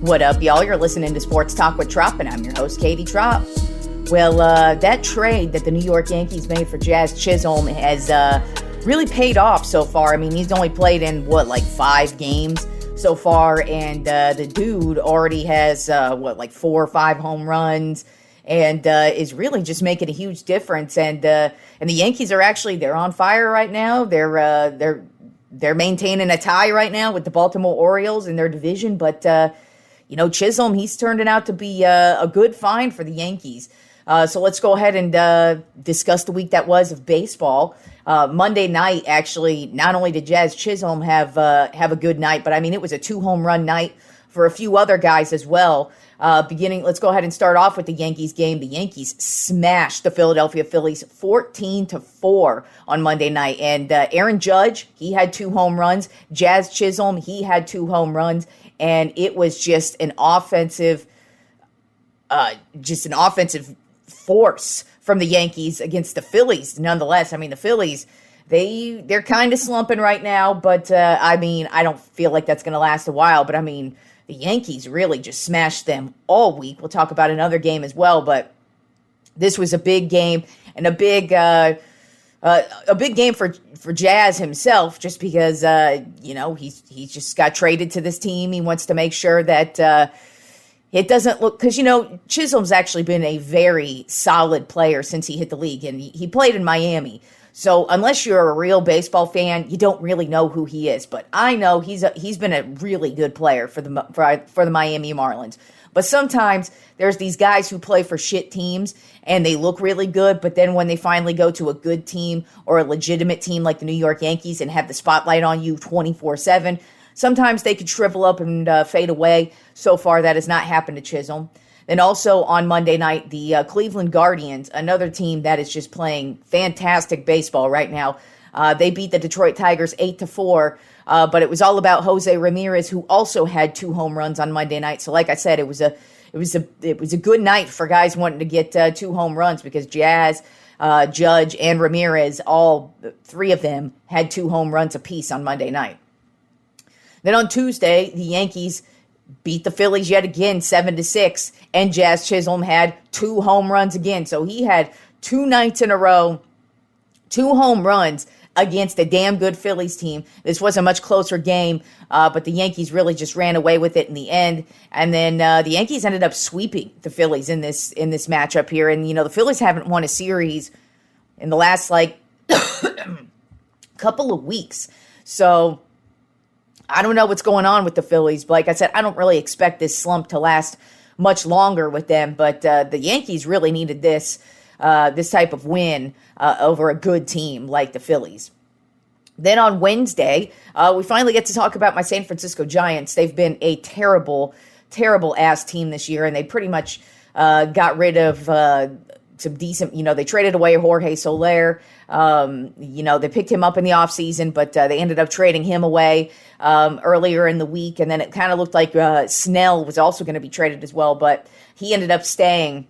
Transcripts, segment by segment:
What up, y'all? You're listening to Sports Talk with Tropp, and I'm your host, Katie Tropp. Well, that trade that the New York Yankees made for Jazz Chisholm has really paid off so far. I mean, he's only played in, 5 games so far, and the dude already has, 4 or 5 home runs, and is really just making a huge difference. And the Yankees are they're on fire right now. They're maintaining a tie right now with the Baltimore Orioles in their division, but Chisholm, he's turned out to be a good find for the Yankees. So let's go ahead and discuss the week that was of baseball. Monday night, actually, not only did Jazz Chisholm have a good night, but I mean, it was a 2-home run night for a few other guys as well. Let's go ahead and start off with the Yankees game. The Yankees smashed the Philadelphia Phillies 14-4 on Monday night. And Aaron Judge, he had 2 home runs. Jazz Chisholm, he had 2 home runs. And it was just an offensive force from the Yankees against the Phillies. Nonetheless, I mean, the Phillies, they're kind of slumping right now, but I don't feel like that's going to last a while. But I mean, the Yankees really just smashed them all week. We'll talk about another game as well, but this was a big game and a big game for Jazz himself, just because he's just got traded to this team. He wants to make sure that it doesn't look, because Chisholm's actually been a very solid player since he hit the league, and he played in Miami. So unless you're a real baseball fan, you don't really know who he is. But I know he's been a really good player for the Miami Marlins. But sometimes there's these guys who play for shit teams and they look really good, but then when they finally go to a good team or a legitimate team like the New York Yankees and have the spotlight on you 24/7, sometimes they could shrivel up and fade away. So far, that has not happened to Chisholm. Then also on Monday night, the Cleveland Guardians, another team that is just playing fantastic baseball right now. They beat the Detroit Tigers 8-4, but it was all about Jose Ramirez, who also had 2 home runs on Monday night. So like I said, it was a good night for guys wanting to get 2 home runs, because Jazz, Judge, and Ramirez, all 3 of them had 2 home runs apiece on Monday night. Then on Tuesday, the Yankees beat the Phillies yet again 7-6, and Jazz Chisholm had 2 home runs again. So he had 2 nights in a row, 2 home runs against a damn good Phillies team. This was a much closer game, but the Yankees really just ran away with it in the end. And then the Yankees ended up sweeping the Phillies in this matchup here. And the Phillies haven't won a series in the last couple of weeks. So I don't know what's going on with the Phillies. But like I said, I don't really expect this slump to last much longer with them. But the Yankees really needed this type of win over a good team like the Phillies. Then on Wednesday, we finally get to talk about my San Francisco Giants. They've been a terrible, terrible ass team this year, and they pretty much got rid of some decent, they traded away Jorge Soler. They picked him up in the offseason, but they ended up trading him away earlier in the week. And then it kind of looked like Snell was also going to be traded as well, but he ended up staying.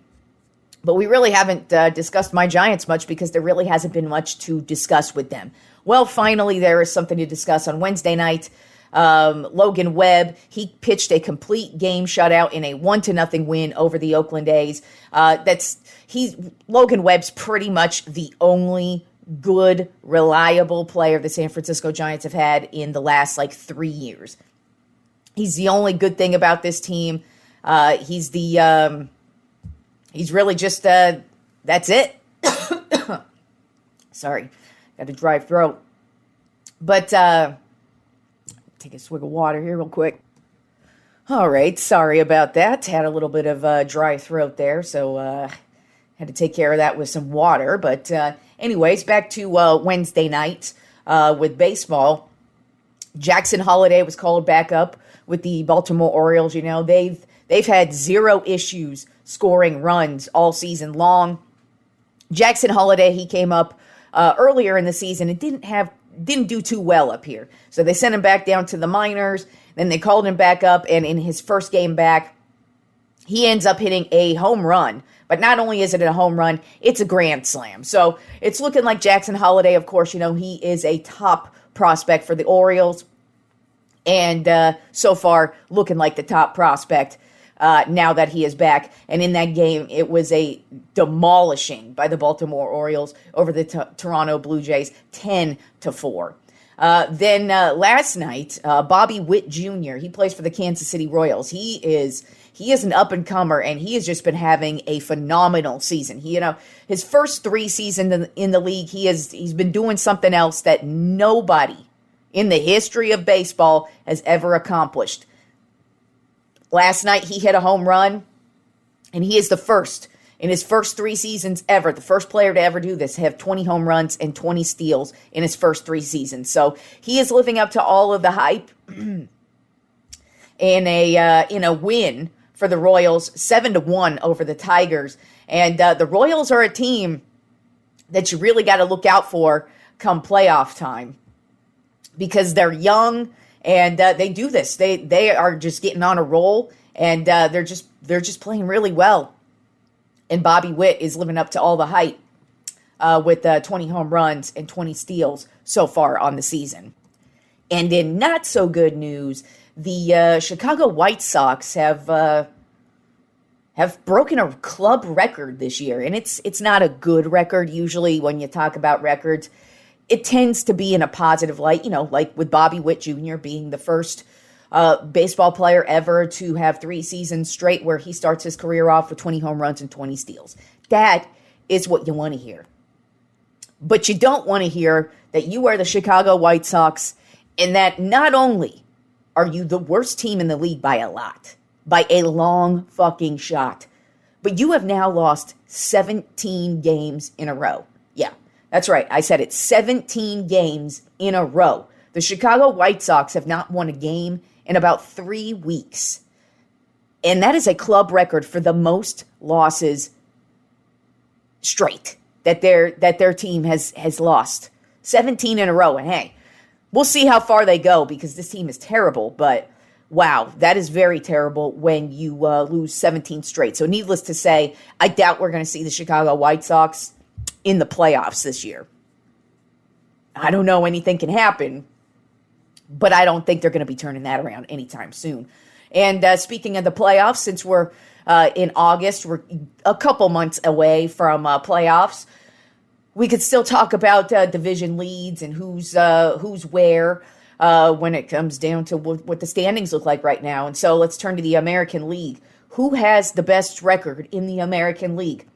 But we really haven't discussed my Giants much, because there really hasn't been much to discuss with them. Well, finally, there is something to discuss on Wednesday night. Logan Webb, he pitched a complete game shutout in a 1-0 win over the Oakland A's. Logan Webb's pretty much the only good, reliable player the San Francisco Giants have had in the last 3 years. He's the only good thing about this team. He's really just, that's it. Sorry, got a dry throat. But, take a swig of water here real quick. All right, sorry about that. Had a little bit of dry throat there, so had to take care of that with some water. But anyways, back to Wednesday night with baseball. Jackson Holliday was called back up with the Baltimore Orioles. They've had 0 issues scoring runs all season long. Jackson Holliday, he came up earlier in the season and didn't do too well up here. So they sent him back down to the minors. Then they called him back up, and in his first game back, he ends up hitting a home run. But not only is it a home run, it's a grand slam. So it's looking like Jackson Holliday, of course, he is a top prospect for the Orioles. And so far, looking like the top prospect now that he is back. And in that game, it was a demolishing by the Baltimore Orioles over the Toronto Blue Jays, 10-4. Then last night, Bobby Witt Jr., he plays for the Kansas City Royals. He is an up-and-comer, and he has just been having a phenomenal season. His first 3 seasons in the league, he's been doing something else that nobody in the history of baseball has ever accomplished. Last night, he hit a home run, and he is the first in his first 3 seasons ever, the first player to ever do this, have 20 home runs and 20 steals in his first 3 seasons. So he is living up to all of the hype in a win for the Royals, 7-1 over the Tigers. And the Royals are a team that you really got to look out for come playoff time, because they're young and they do this. They are just getting on a roll, and they're just playing really well. And Bobby Witt is living up to all the hype with 20 home runs and 20 steals so far on the season. And in not so good news, the Chicago White Sox have broken a club record this year, and it's not a good record. Usually, when you talk about records, it tends to be in a positive light, like with Bobby Witt Jr. being the first baseball player ever to have 3 seasons straight where he starts his career off with 20 home runs and 20 steals. That is what you want to hear. But you don't want to hear that you are the Chicago White Sox and that not only are you the worst team in the league by a lot, by a long fucking shot, but you have now lost 17 games in a row. Yeah, that's right. I said it, 17 games in a row. The Chicago White Sox have not won a game in about 3 weeks. And that is a club record for the most losses straight that their team has lost. 17 in a row. And hey, we'll see how far they go, because this team is terrible. But wow, that is very terrible when you lose 17 straight. So needless to say, I doubt we're going to see the Chicago White Sox in the playoffs this year. I don't know, anything can happen, but I don't think they're going to be turning that around anytime soon. And speaking of the playoffs, since we're in August, we're a couple months away from playoffs, we could still talk about division leads and who's where when it comes down to what the standings look like right now. And so let's turn to the American League. Who has the best record in the American League?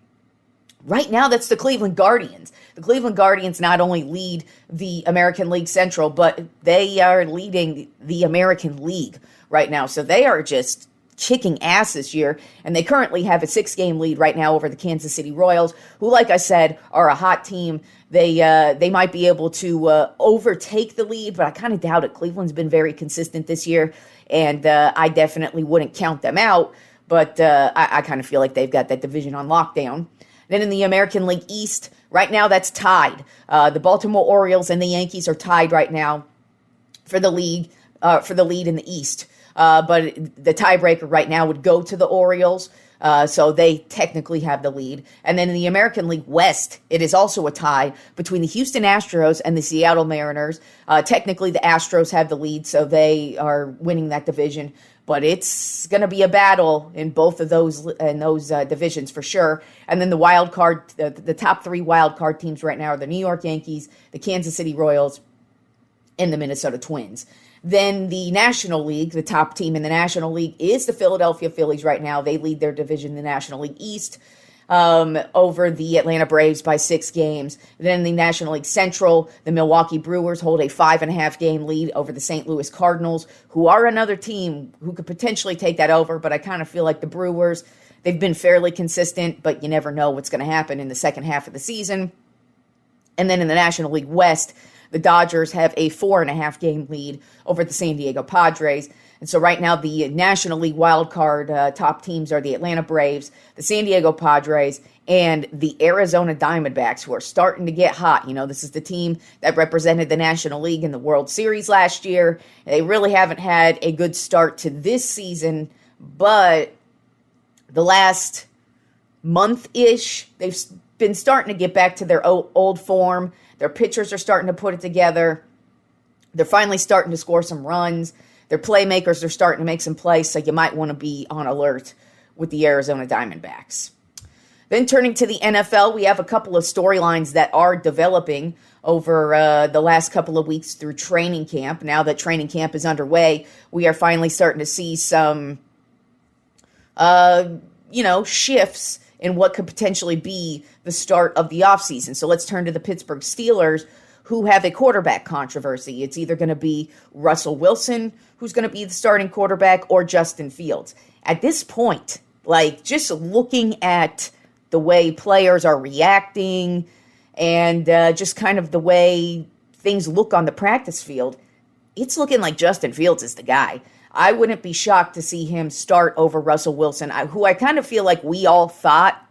Right now, that's the Cleveland Guardians. The Cleveland Guardians not only lead the American League Central, but they are leading the American League right now. So they are just kicking ass this year, and they currently have a 6-game lead right now over the Kansas City Royals, who, like I said, are a hot team. They might be able to overtake the lead, but I kind of doubt it. Cleveland's been very consistent this year, and I definitely wouldn't count them out, but I kind of feel like they've got that division on lockdown. Then in the American League East, right now that's tied. The Baltimore Orioles and the Yankees are tied right now for the lead in the East. But the tiebreaker right now would go to the Orioles, so they technically have the lead. And then in the American League West, it is also a tie between the Houston Astros and the Seattle Mariners. Technically, the Astros have the lead, so they are winning that division. But it's going to be a battle in both of those divisions for sure. And then the wild card, the top 3 wild card teams right now are the New York Yankees, the Kansas City Royals, and the Minnesota Twins. Then the National League, the top team in the National League is the Philadelphia Phillies right now. They lead their division in the National League East over the Atlanta Braves by 6 games. Then in the National League Central, the Milwaukee Brewers hold a 5.5-game lead over the St. Louis Cardinals, who are another team who could potentially take that over, but I kind of feel like the Brewers, they've been fairly consistent, but you never know what's going to happen in the second half of the season. And then in the National League West, the Dodgers have a 4.5-game lead over the San Diego Padres. And so right now, the National League wildcard top teams are the Atlanta Braves, the San Diego Padres, and the Arizona Diamondbacks, who are starting to get hot. This is the team that represented the National League in the World Series last year. They really haven't had a good start to this season, but the last month-ish, they've been starting to get back to their old form. Their pitchers are starting to put it together. They're finally starting to score some runs. their playmakers are starting to make some plays, so you might want to be on alert with the Arizona Diamondbacks. Then turning to the NFL, we have a couple of storylines that are developing over the last couple of weeks through training camp. Now that training camp is underway, we are finally starting to see some, shifts in what could potentially be the start of the offseason. So let's turn to the Pittsburgh Steelers, who have a quarterback controversy. It's either going to be Russell Wilson, who's going to be the starting quarterback, or Justin Fields. At this point, just looking at the way players are reacting and just kind of the way things look on the practice field, it's looking like Justin Fields is the guy. I wouldn't be shocked to see him start over Russell Wilson, who I kind of feel like we all thought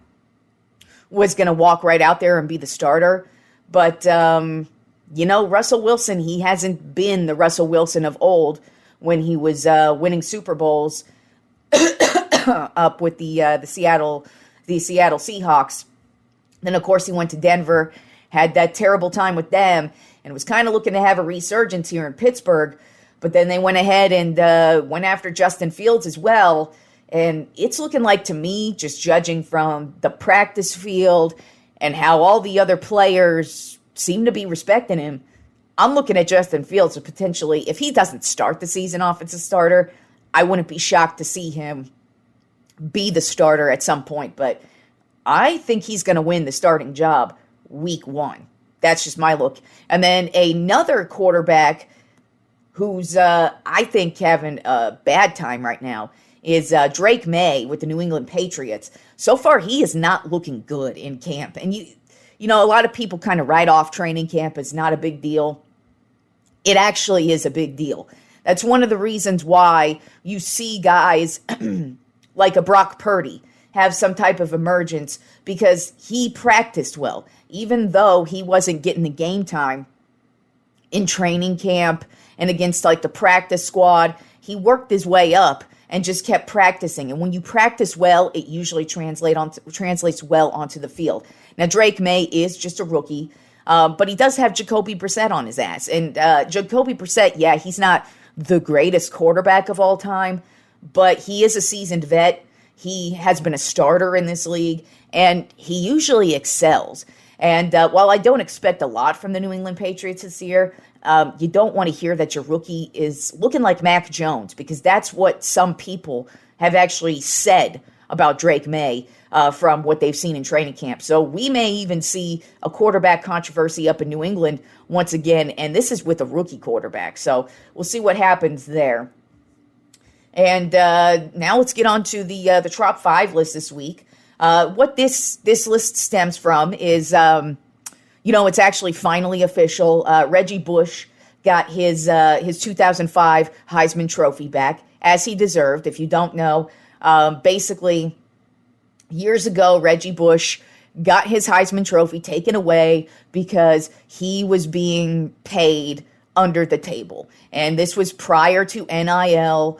was going to walk right out there and be the starter. But, Russell Wilson, he hasn't been the Russell Wilson of old when he was winning Super Bowls up with the Seattle Seahawks. Then, of course, he went to Denver, had that terrible time with them, and was kind of looking to have a resurgence here in Pittsburgh. But then they went ahead and went after Justin Fields as well. And it's looking like, to me, just judging from the practice field and how all the other players seem to be respecting him, I'm looking at Justin Fields as potentially, if he doesn't start the season off as a starter, I wouldn't be shocked to see him be the starter at some point. But I think he's going to win the starting job week 1. That's just my look. And then another quarterback who's, I think, having a bad time right now is Drake May with the New England Patriots. So far, he is not looking good in camp. And, a lot of people kind of write off training camp as not a big deal. It actually is a big deal. That's one of the reasons why you see guys like a Brock Purdy have some type of emergence, because he practiced well. Even though he wasn't getting the game time in training camp and against the practice squad, he worked his way up and just kept practicing. And when you practice well, it usually translates well onto the field. Now, Drake May is just a rookie, but he does have Jacoby Brissett on his ass. And Jacoby Brissett, yeah, he's not the greatest quarterback of all time, but he is a seasoned vet. He has been a starter in this league, and he usually excels. And while I don't expect a lot from the New England Patriots this year, you don't want to hear that your rookie is looking like Mac Jones, because that's what some people have actually said about Drake May from what they've seen in training camp. So we may even see a quarterback controversy up in New England once again, and this is with a rookie quarterback. So we'll see what happens there. And now let's get on to the Tropp 5 list this week. What this list stems from is, it's actually finally official. Reggie Bush got his 2005 Heisman Trophy back, as he deserved. If you don't know, basically, years ago, Reggie Bush got his Heisman Trophy taken away because he was being paid under the table. And this was prior to NIL,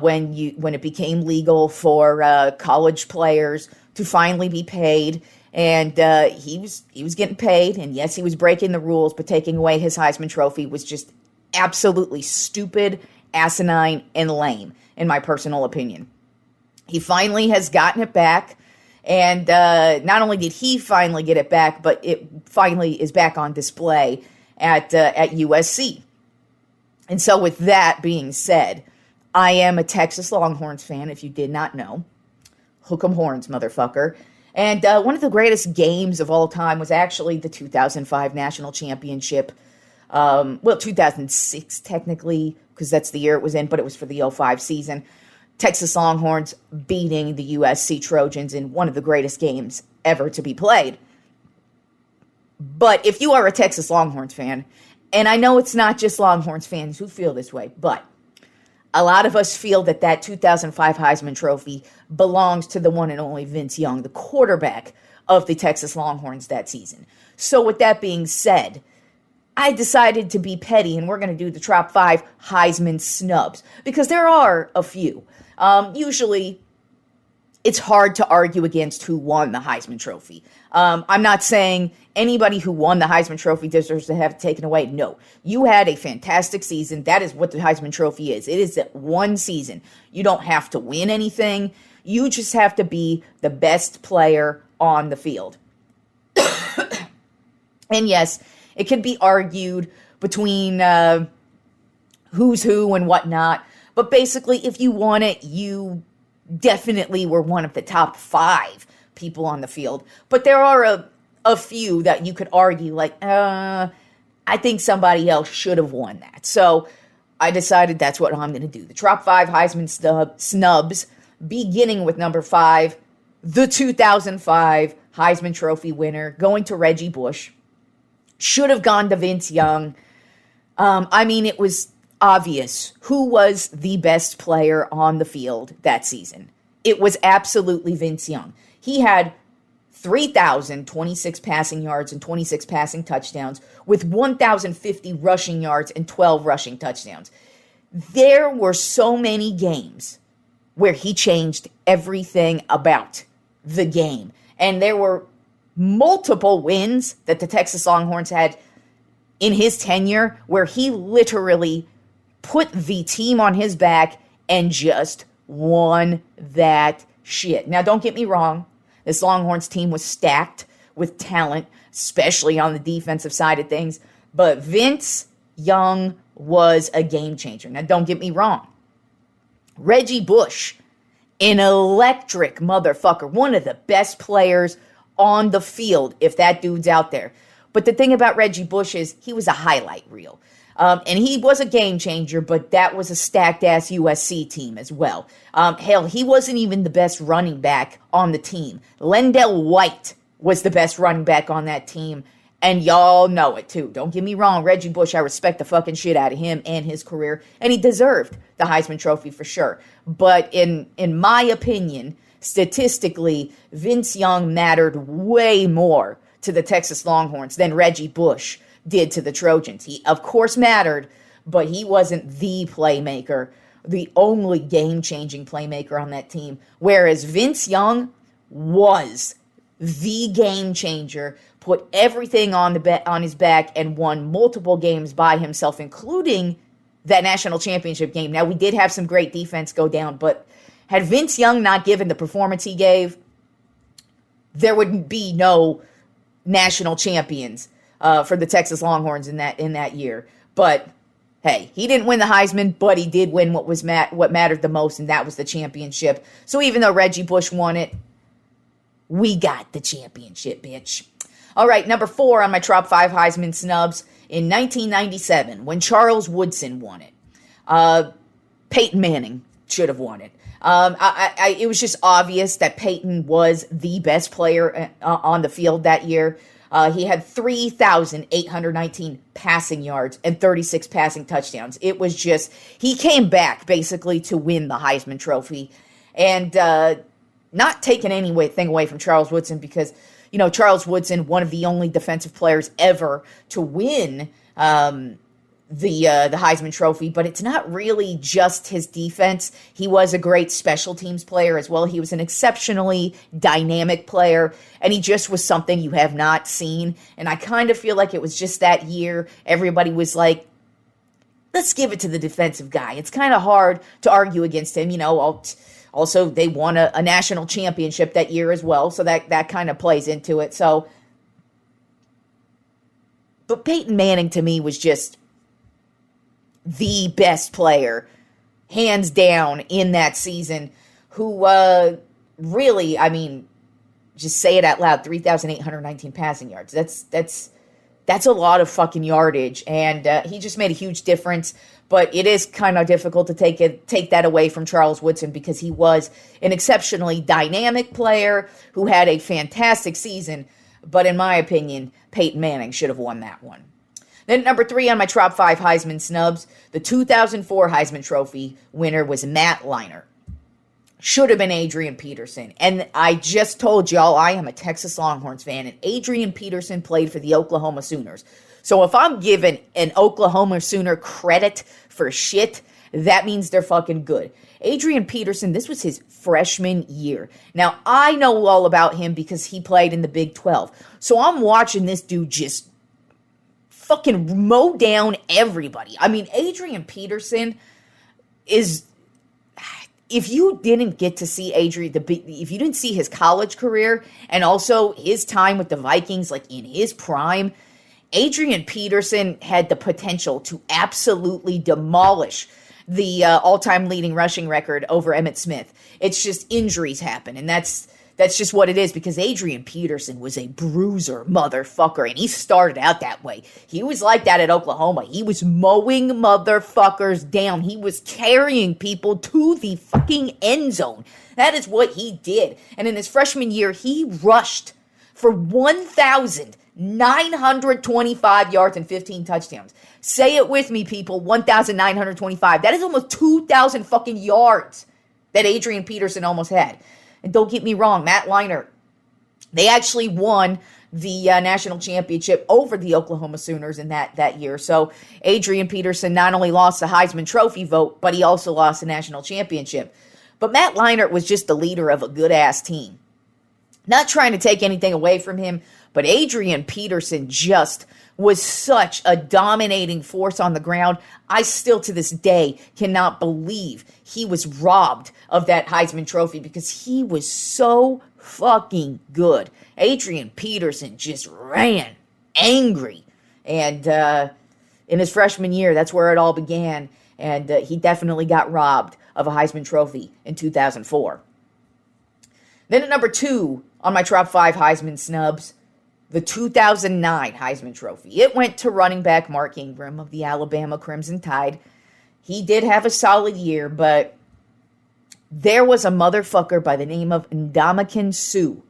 when it became legal for college players to finally be paid. And he was getting paid, and yes, he was breaking the rules, but taking away his Heisman Trophy was just absolutely stupid, asinine, and lame, in my personal opinion. He finally has gotten it back, and not only did he finally get it back, but it finally is back on display at USC. And so with that being said, I am a Texas Longhorns fan, if you did not know. Hook 'em horns, motherfucker. And one of the greatest games of all time was actually the 2005 National Championship. 2006 technically, because that's the year it was in, but it was for the 05 season. Texas Longhorns beating the USC Trojans in one of the greatest games ever to be played. But if you are a Texas Longhorns fan, and I know it's not just Longhorns fans who feel this way, but a lot of us feel that 2005 Heisman Trophy belongs to the one and only Vince Young, the quarterback of the Texas Longhorns that season. So with that being said, I decided to be petty, and we're going to do the Tropp 5 Heisman Snubs, because there are a few. Usually, it's hard to argue against who won the Heisman Trophy. I'm not saying anybody who won the Heisman Trophy deserves to have it taken away. No, you had a fantastic season. That is what the Heisman Trophy is. It is that one season. You don't have to win anything. You just have to be the best player on the field. And yes, it could be argued between who's who and whatnot. But basically, if you won it, you definitely were one of the top 5 people on the field. But there are a few that you could argue, like, I think somebody else should have won that. So I decided that's what I'm going to do. The Tropp 5 Heisman Snubs, beginning with number 5, the 2005 Heisman Trophy winner, going to Reggie Bush. Should have gone to Vince Young. It was obvious who was the best player on the field that season. It was absolutely Vince Young. He had 3,026 passing yards and 26 passing touchdowns with 1,050 rushing yards and 12 rushing touchdowns. There were so many games where he changed everything about the game. And there were multiple wins that the Texas Longhorns had in his tenure where he literally put the team on his back and just won that shit. Now, don't get me wrong. This Longhorns team was stacked with talent, especially on the defensive side of things. But Vince Young was a game changer. Now, don't get me wrong. Reggie Bush, an electric motherfucker, one of the best players on the field, if that dude's out there. But the thing about Reggie Bush is he was a highlight reel. And he was a game changer, but that was a stacked-ass USC team as well. Hell, he wasn't even the best running back on the team. Lendell White was the best running back on that team, and y'all know it too. Don't get me wrong, Reggie Bush, I respect the fucking shit out of him and his career, and he deserved the Heisman Trophy for sure. But in my opinion, statistically, Vince Young mattered way more to the Texas Longhorns than Reggie Bush did to the Trojans. He, of course, mattered, but he wasn't the playmaker, the only game-changing playmaker on that team, whereas Vince Young was the game changer, put everything on his back, and won multiple games by himself, including that national championship game. Now, we did have some great defense go down, but had Vince Young not given the performance he gave, there would be no national champions for the Texas Longhorns in that year. But hey, he didn't win the Heisman, but he did win what mattered the most, and that was the championship. So even though Reggie Bush won it, we got the championship, bitch. All right, number 4 on my Tropp 5 Heisman Snubs, in 1997, when Charles Woodson won it. Peyton Manning should have won it. It was just obvious that Peyton was the best player on the field that year. He had 3,819 passing yards and 36 passing touchdowns. It was just, he came back basically to win the Heisman Trophy. And not taking anything away from Charles Woodson because, Charles Woodson, one of the only defensive players ever to win the Heisman Trophy, but it's not really just his defense. He was a great special teams player as well. He was an exceptionally dynamic player, and he just was something you have not seen. And I kind of feel like it was just that year, everybody was like, let's give it to the defensive guy. It's kind of hard to argue against him. Also, they won a national championship that year as well, so that kind of plays into it. So, but Peyton Manning to me was just the best player, hands down, in that season, who really, just say it out loud, 3,819 passing yards. That's a lot of fucking yardage, and he just made a huge difference. But it is kind of difficult to take that away from Charles Woodson because he was an exceptionally dynamic player who had a fantastic season. But in my opinion, Peyton Manning should have won that one. Then number 3 on my Tropp 5 Heisman Snubs, the 2004 Heisman Trophy winner was Matt Leinart. Should have been Adrian Peterson. And I just told y'all I am a Texas Longhorns fan, and Adrian Peterson played for the Oklahoma Sooners. So if I'm giving an Oklahoma Sooner credit for shit, that means they're fucking good. Adrian Peterson, this was his freshman year. Now, I know all about him because he played in the Big 12. So I'm watching this dude just fucking mow down everybody. I mean, Adrian Peterson is... If you didn't get to see if you didn't see his college career and also his time with the Vikings, like in his prime, Adrian Peterson had the potential to absolutely demolish the all-time leading rushing record over Emmitt Smith. It's just injuries happen, and that's just what it is, because Adrian Peterson was a bruiser motherfucker, and he started out that way. He was like that at Oklahoma. He was mowing motherfuckers down. He was carrying people to the fucking end zone. That is what he did. And in his freshman year, he rushed for 1,925 yards and 15 touchdowns. Say it with me, people, 1,925. That is almost 2,000 fucking yards that Adrian Peterson almost had. And don't get me wrong, Matt Leinart, they actually won the national championship over the Oklahoma Sooners in that year. So Adrian Peterson not only lost the Heisman Trophy vote, but he also lost the national championship. But Matt Leinart was just the leader of a good-ass team. Not trying to take anything away from him, but Adrian Peterson just was such a dominating force on the ground. I still to this day cannot believe he was robbed of that Heisman Trophy because he was so fucking good. Adrian Peterson just ran angry. And in his freshman year, that's where it all began. And he definitely got robbed of a Heisman Trophy in 2004. Then at number 2 on my top 5 Heisman snubs, the 2009 Heisman Trophy. It went to running back Mark Ingram of the Alabama Crimson Tide. He did have a solid year, but there was a motherfucker by the name of Ndamukong Suh.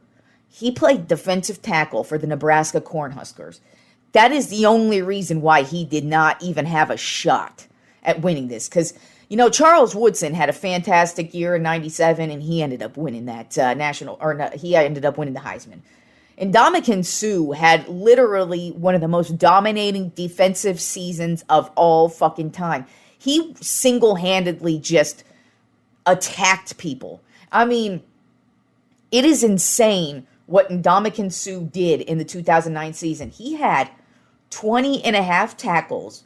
He played defensive tackle for the Nebraska Cornhuskers. That is the only reason why he did not even have a shot at winning this. Because, you know, Charles Woodson had a fantastic year in 97, and he ended up winning that he ended up winning the Heisman. And Ndamukong Suh had literally one of the most dominating defensive seasons of all fucking time. He single-handedly just attacked people. I mean, it is insane what Ndamukong Suh did in the 2009 season. He had 20 and a half tackles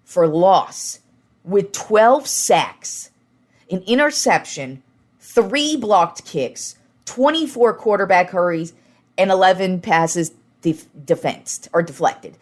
for loss with 12 sacks, an interception, 3 blocked kicks, 24 quarterback hurries, and 11 passes deflected.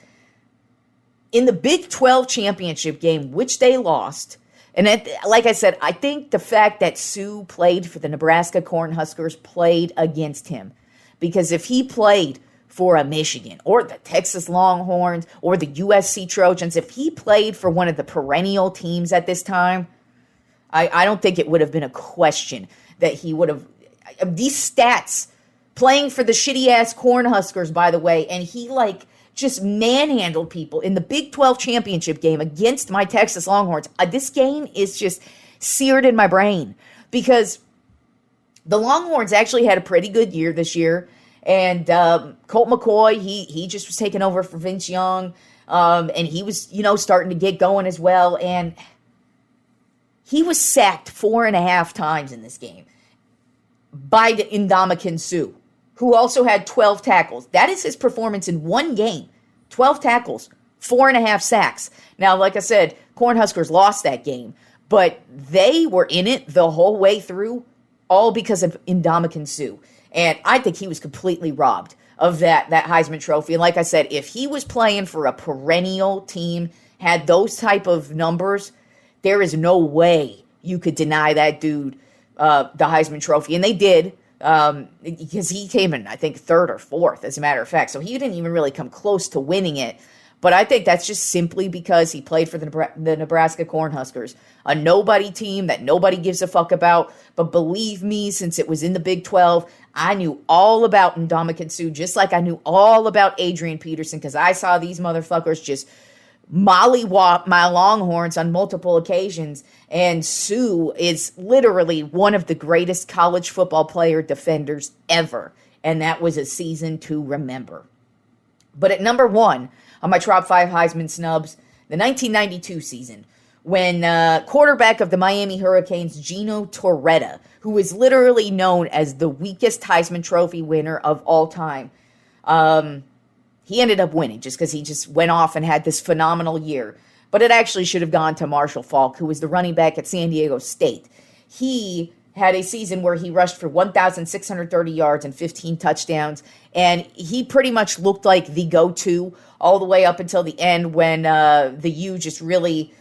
In the Big 12 championship game, which they lost, and like I said, I think the fact that Suh played for the Nebraska Cornhuskers played against him. Because if he played for a Michigan or the Texas Longhorns or the USC Trojans, if he played for one of the perennial teams at this time, I don't think it would have been a question that he would have. These stats, playing for the shitty-ass Cornhuskers, by the way, and he, just manhandled people in the Big 12 championship game against my Texas Longhorns. This game is just seared in my brain because the Longhorns actually had a pretty good year this year, and Colt McCoy, he just was taking over for Vince Young, and he was, starting to get going as well, and he was sacked 4.5 times in this game by Ndamukong Suh, who also had 12 tackles. That is his performance in one game. 12 tackles, 4.5 sacks. Now, like I said, Cornhuskers lost that game, but they were in it the whole way through, all because of Ndamukong Suh. And I think he was completely robbed of that Heisman Trophy. And like I said, if he was playing for a perennial team, had those type of numbers, there is no way you could deny that dude the Heisman Trophy. And they did. Because he came in, I think, 3rd or 4th, as a matter of fact. So he didn't even really come close to winning it. But I think that's just simply because he played for the Nebraska Cornhuskers, a nobody team that nobody gives a fuck about. But believe me, since it was in the Big 12, I knew all about Ndamukong Suh, just like I knew all about Adrian Peterson, because I saw these motherfuckers just mollywop my Longhorns on multiple occasions. And Suh is literally one of the greatest college football player defenders ever. And that was a season to remember. But at number 1 on my top 5 Heisman snubs, the 1992 season, when quarterback of the Miami Hurricanes, Gino Torretta, who is literally known as the weakest Heisman Trophy winner of all time, he ended up winning just because he just went off and had this phenomenal year. But it actually should have gone to Marshall Faulk, who was the running back at San Diego State. He had a season where he rushed for 1,630 yards and 15 touchdowns, and he pretty much looked like the go-to all the way up until the end when the U just really,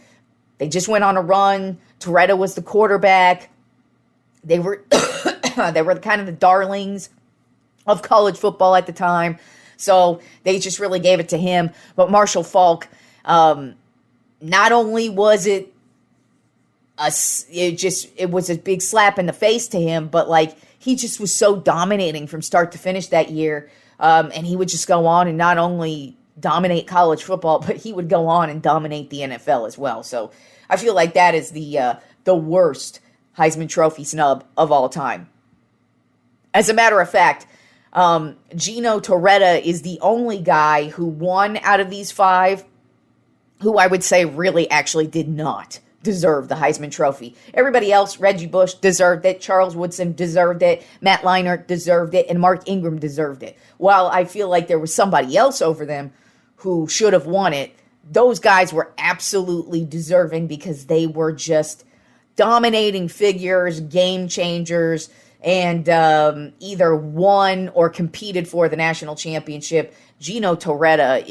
they just went on a run. Torretta was the quarterback. They were they were kind of the darlings of college football at the time, so they just really gave it to him. But Marshall Faulk, not only was it was a big slap in the face to him, but like he just was so dominating from start to finish that year, and he would just go on and not only dominate college football, but he would go on and dominate the NFL as well. So I feel like that is the worst Heisman Trophy snub of all time. As a matter of fact, Gino Torretta is the only guy who won out of these five who I would say really actually did not deserve the Heisman Trophy. Everybody else, Reggie Bush deserved it, Charles Woodson deserved it, Matt Leinart deserved it, and Mark Ingram deserved it. While I feel like there was somebody else over them who should have won it, those guys were absolutely deserving because they were just dominating figures, game changers, and either won or competed for the national championship. Gino Torretta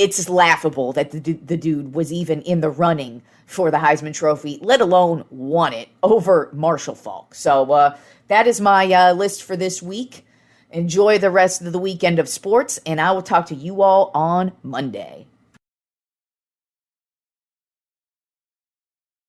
it's laughable that the dude was even in the running for the Heisman Trophy, let alone won it over Marshall Faulk. So that is my list for this week. Enjoy the rest of the weekend of sports, and I will talk to you all on Monday.